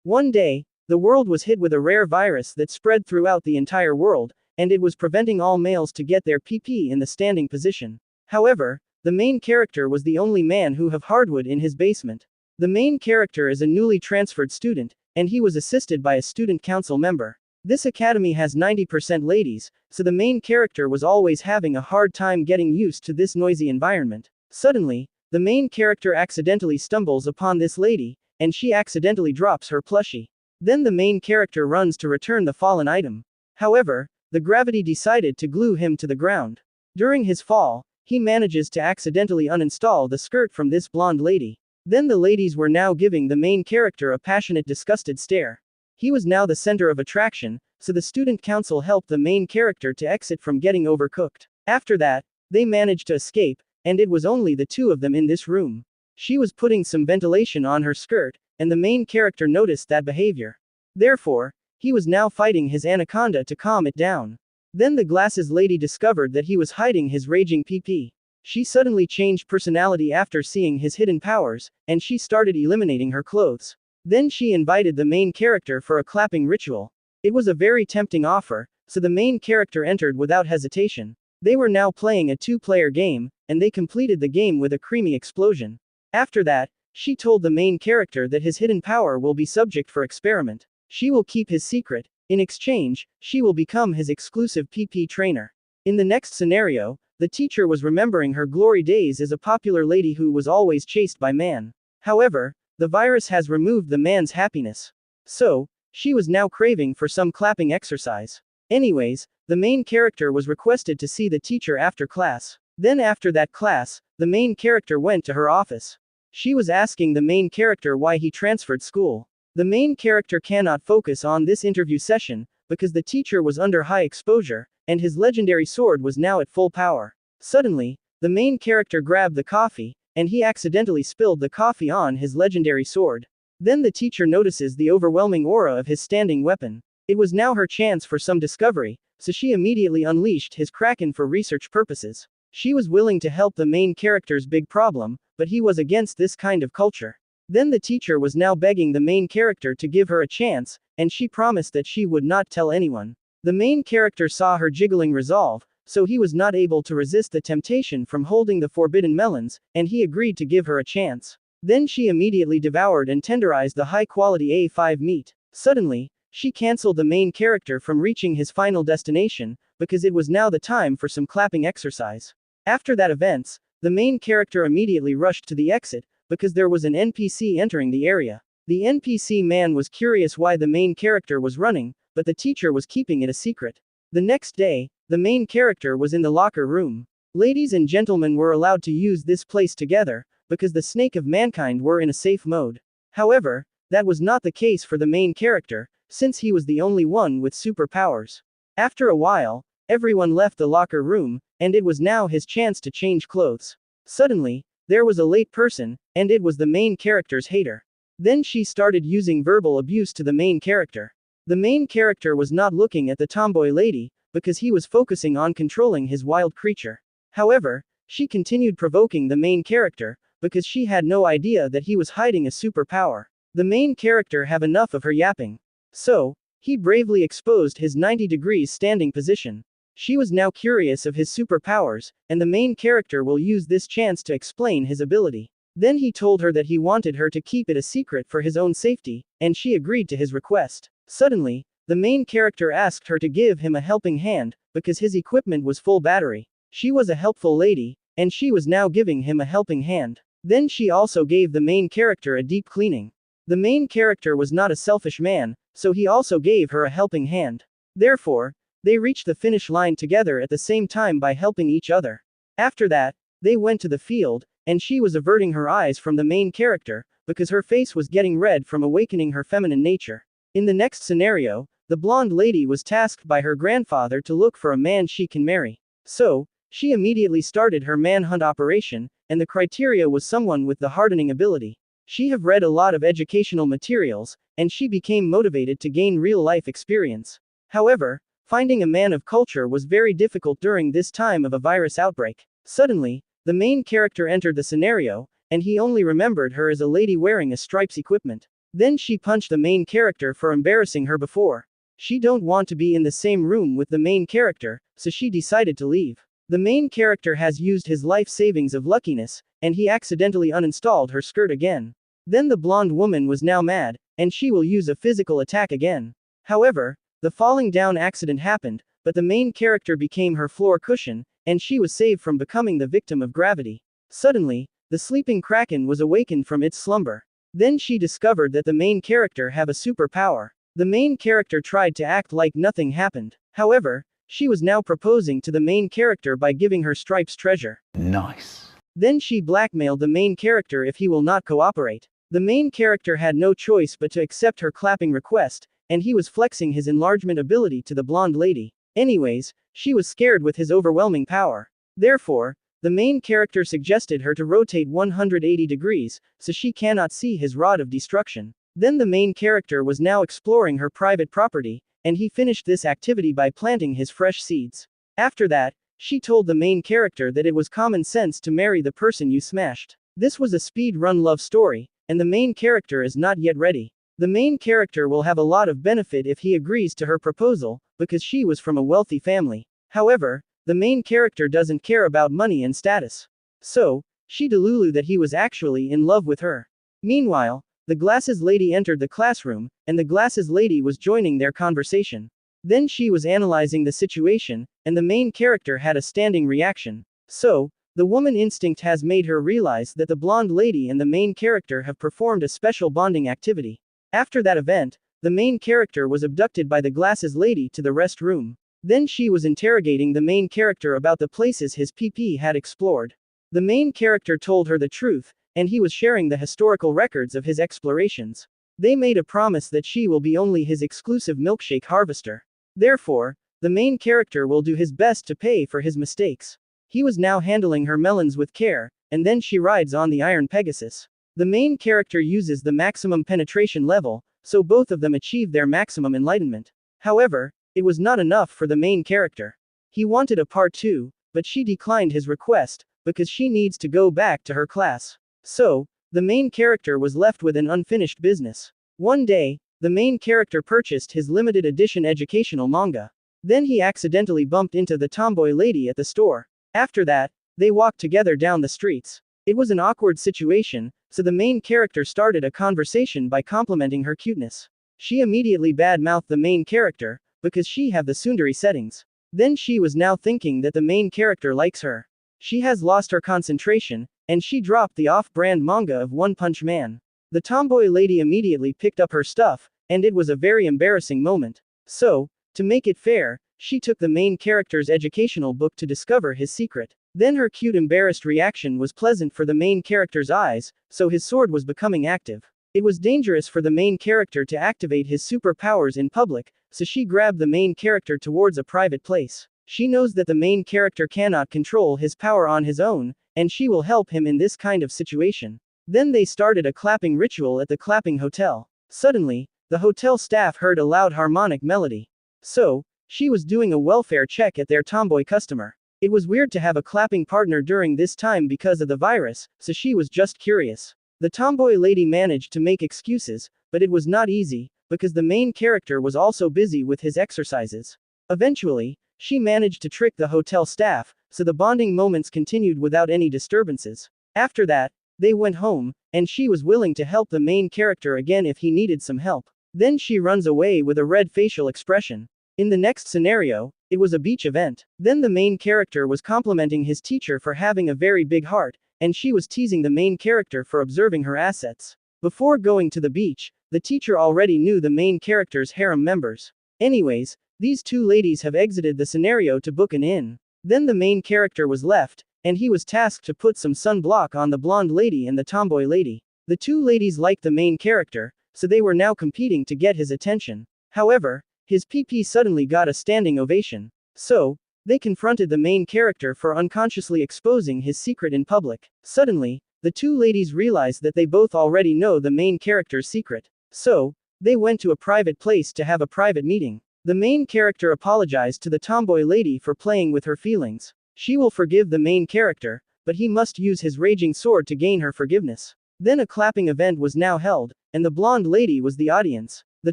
One day, the world was hit with a rare virus that spread throughout the entire world, and it was preventing all males to get their PP in the standing position. However, the main character was the only man who have hardwood in his basement. The main character is a newly transferred student, and he was assisted by a student council member. This academy has 90% ladies, so the main character was always having a hard time getting used to this noisy environment. Suddenly, the main character accidentally stumbles upon this lady, and she accidentally drops her plushie. Then the main character runs to return the fallen item. However, the gravity decided to glue him to the ground. During his fall, he manages to accidentally uninstall the skirt from this blonde lady. Then the ladies were now giving the main character a passionate disgusted stare. He was now the center of attraction, so the student council helped the main character to exit from getting overcooked. After that, they managed to escape, and it was only the two of them in this room. She was putting some ventilation on her skirt, and the main character noticed that behavior. Therefore, he was now fighting his anaconda to calm it down. Then the glasses lady discovered that he was hiding his raging PP. She suddenly changed personality after seeing his hidden powers, and she started eliminating her clothes. Then she invited the main character for a clapping ritual. It was a very tempting offer, so the main character entered without hesitation. They were now playing a two-player game, and they completed the game with a creamy explosion. After that, she told the main character that his hidden power will be subject for experiment. She will keep his secret. In exchange, she will become his exclusive PP trainer. In the next scenario, the teacher was remembering her glory days as a popular lady who was always chased by man. However, the virus has removed the man's happiness. So, she was now craving for some clapping exercise. Anyways, the main character was requested to see the teacher after class. Then after that class, the main character went to her office. She was asking the main character why he transferred school. The main character cannot focus on this interview session, because the teacher was under high exposure, and his legendary sword was now at full power. Suddenly, the main character grabbed the coffee, and he accidentally spilled the coffee on his legendary sword. Then the teacher notices the overwhelming aura of his standing weapon. It was now her chance for some discovery, so she immediately unleashed his Kraken for research purposes. She was willing to help the main character's big problem, but he was against this kind of culture. Then the teacher was now begging the main character to give her a chance, and she promised that she would not tell anyone. The main character saw her jiggling resolve, so he was not able to resist the temptation from holding the forbidden melons, and he agreed to give her a chance. Then she immediately devoured and tenderized the high-quality A5 meat. Suddenly, she cancelled the main character from reaching his final destination, because it was now the time for some clapping exercise. After that events, the main character immediately rushed to the exit, because there was an NPC entering the area. The NPC man was curious why the main character was running, but the teacher was keeping it a secret. The next day, the main character was in the locker room. Ladies and gentlemen were allowed to use this place together, because the snake of mankind were in a safe mode. However, that was not the case for the main character, since he was the only one with superpowers. After a while, everyone left the locker room, and it was now his chance to change clothes. Suddenly, there was a late person, and it was the main character's hater. Then she started using verbal abuse to the main character. The main character was not looking at the tomboy lady, because he was focusing on controlling his wild creature. However, she continued provoking the main character, because she had no idea that he was hiding a superpower. The main character have enough of her yapping. So, he bravely exposed his 90 degrees standing position. She was now curious of his superpowers, and the main character will use this chance to explain his ability. Then he told her that he wanted her to keep it a secret for his own safety, and she agreed to his request. Suddenly, the main character asked her to give him a helping hand, because his equipment was full battery. She was a helpful lady, and she was now giving him a helping hand. Then she also gave the main character a deep cleaning. The main character was not a selfish man, so he also gave her a helping hand. Therefore, they reached the finish line together at the same time by helping each other. After that, they went to the field, and she was averting her eyes from the main character, because her face was getting red from awakening her feminine nature. In the next scenario, the blonde lady was tasked by her grandfather to look for a man she can marry. So, she immediately started her manhunt operation, and the criteria was someone with the hardening ability. She have read a lot of educational materials, and she became motivated to gain real-life experience. However, finding a man of culture was very difficult during this time of a virus outbreak. Suddenly, the main character entered the scenario, and he only remembered her as a lady wearing a stripes equipment. Then she punched the main character for embarrassing her before. She don't want to be in the same room with the main character, so she decided to leave. The main character has used his life savings of luckiness, and he accidentally uninstalled her skirt again. Then the blonde woman was now mad, and she will use a physical attack again. However, the falling down accident happened, but the main character became her floor cushion, and she was saved from becoming the victim of gravity. Suddenly, the sleeping kraken was awakened from its slumber. Then she discovered that the main character have a superpower. The main character tried to act like nothing happened. However, she was now proposing to the main character by giving her Stripes treasure. Nice. Then she blackmailed the main character if he will not cooperate. The main character had no choice but to accept her clapping request, and he was flexing his enlargement ability to the blonde lady. Anyways, she was scared with his overwhelming power. Therefore, the main character suggested her to rotate 180 degrees, so she cannot see his rod of destruction. Then the main character was now exploring her private property, and he finished this activity by planting his fresh seeds. After that, she told the main character that it was common sense to marry the person you smashed. This was a speed run love story, and the main character is not yet ready. The main character will have a lot of benefit if he agrees to her proposal, because she was from a wealthy family. However, the main character doesn't care about money and status. So, she delulu that he was actually in love with her. Meanwhile, the glasses lady entered the classroom, and the glasses lady was joining their conversation. Then she was analyzing the situation, and the main character had a standing reaction. So, the woman instinct has made her realize that the blonde lady and the main character have performed a special bonding activity. After that event, the main character was abducted by the glasses lady to the rest room. Then she was interrogating the main character about the places his PP had explored. The main character told her the truth, and he was sharing the historical records of his explorations. They made a promise that she will be only his exclusive milkshake harvester. Therefore, the main character will do his best to pay for his mistakes. He was now handling her melons with care, and then she rides on the Iron Pegasus. The main character uses the maximum penetration level, so both of them achieve their maximum enlightenment. However, it was not enough for the main character. He wanted a part 2, but she declined his request, because she needs to go back to her class. So, the main character was left with an unfinished business. One day, the main character purchased his limited edition educational manga. Then he accidentally bumped into the tomboy lady at the store. After that, they walked together down the streets. It was an awkward situation, so the main character started a conversation by complimenting her cuteness. She immediately bad-mouthed the main character, because she have the tsundere settings. Then she was now thinking that the main character likes her. She has lost her concentration, and she dropped the off-brand manga of One Punch Man. The tomboy lady immediately picked up her stuff, and it was a very embarrassing moment. So, to make it fair, she took the main character's educational book to discover his secret. Then her cute embarrassed reaction was pleasant for the main character's eyes, so his sword was becoming active. It was dangerous for the main character to activate his superpowers in public, so she grabbed the main character towards a private place. She knows that the main character cannot control his power on his own, and she will help him in this kind of situation. Then they started a clapping ritual at the clapping hotel. Suddenly, the hotel staff heard a loud harmonic melody. So, she was doing a welfare check at their tomboy customer. It was weird to have a clapping partner during this time because of the virus, so she was just curious. The tomboy lady managed to make excuses, but it was not easy, because the main character was also busy with his exercises. Eventually, she managed to trick the hotel staff, so the bonding moments continued without any disturbances. After that, they went home, and she was willing to help the main character again if he needed some help. Then she runs away with a red facial expression. In the next scenario, it was a beach event. Then the main character was complimenting his teacher for having a very big heart, and she was teasing the main character for observing her assets. Before going to the beach, the teacher already knew the main character's harem members. Anyways, these two ladies have exited the scenario to book an inn. Then the main character was left, and he was tasked to put some sunblock on the blonde lady and the tomboy lady. The two ladies liked the main character, so they were now competing to get his attention. However, his PP suddenly got a standing ovation. So, they confronted the main character for unconsciously exposing his secret in public. Suddenly, the two ladies realized that they both already know the main character's secret. So, they went to a private place to have a private meeting. The main character apologized to the tomboy lady for playing with her feelings. She will forgive the main character, but he must use his raging sword to gain her forgiveness. Then a clapping event was now held, and the blonde lady was the audience. The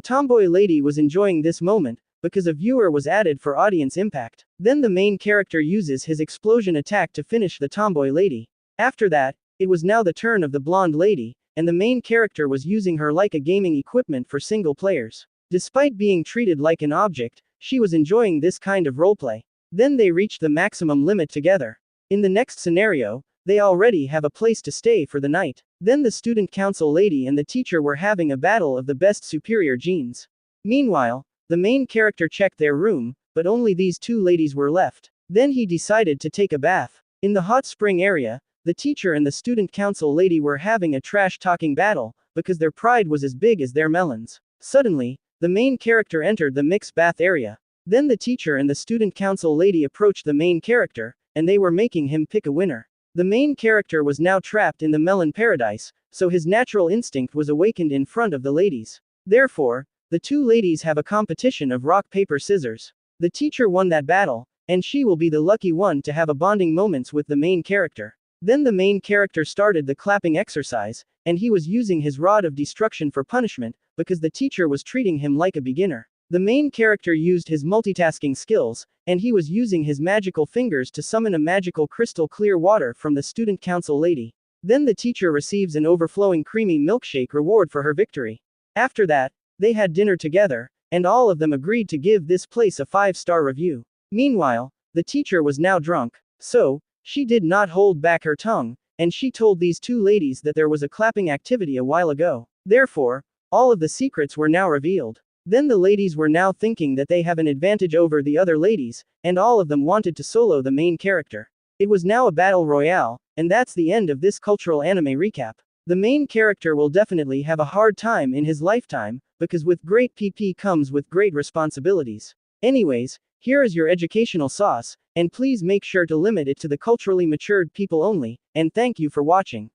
tomboy lady was enjoying this moment, because a viewer was added for audience impact. Then the main character uses his explosion attack to finish the tomboy lady. After that, it was now the turn of the blonde lady, and the main character was using her like a gaming equipment for single players. Despite being treated like an object, she was enjoying this kind of roleplay. Then they reached the maximum limit together. In the next scenario, they already have a place to stay for the night. Then the student council lady and the teacher were having a battle of the best superior genes. Meanwhile, the main character checked their room, but only these two ladies were left. Then he decided to take a bath. In the hot spring area, the teacher and the student council lady were having a trash-talking battle, because their pride was as big as their melons. Suddenly, the main character entered the mixed bath area. Then the teacher and the student council lady approached the main character, and they were making him pick a winner. The main character was now trapped in the melon paradise, so his natural instinct was awakened in front of the ladies. Therefore, the two ladies have a competition of rock paper scissors. The teacher won that battle, and she will be the lucky one to have a bonding moments with the main character. Then the main character started the clapping exercise, and he was using his rod of destruction for punishment, because the teacher was treating him like a beginner. The main character used his multitasking skills, and he was using his magical fingers to summon a magical crystal clear water from the student council lady. Then the teacher receives an overflowing creamy milkshake reward for her victory. After that, they had dinner together, and all of them agreed to give this place a 5-star review. Meanwhile, the teacher was now drunk, so, she did not hold back her tongue, and she told these two ladies that there was a clapping activity a while ago. Therefore, all of the secrets were now revealed. Then the ladies were now thinking that they have an advantage over the other ladies, and all of them wanted to solo the main character. It was now a battle royale, and that's the end of this cultural anime recap. The main character will definitely have a hard time in his lifetime, because with great PP comes with great responsibilities. Anyways, here is your educational sauce, and please make sure to limit it to the culturally matured people only, and thank you for watching.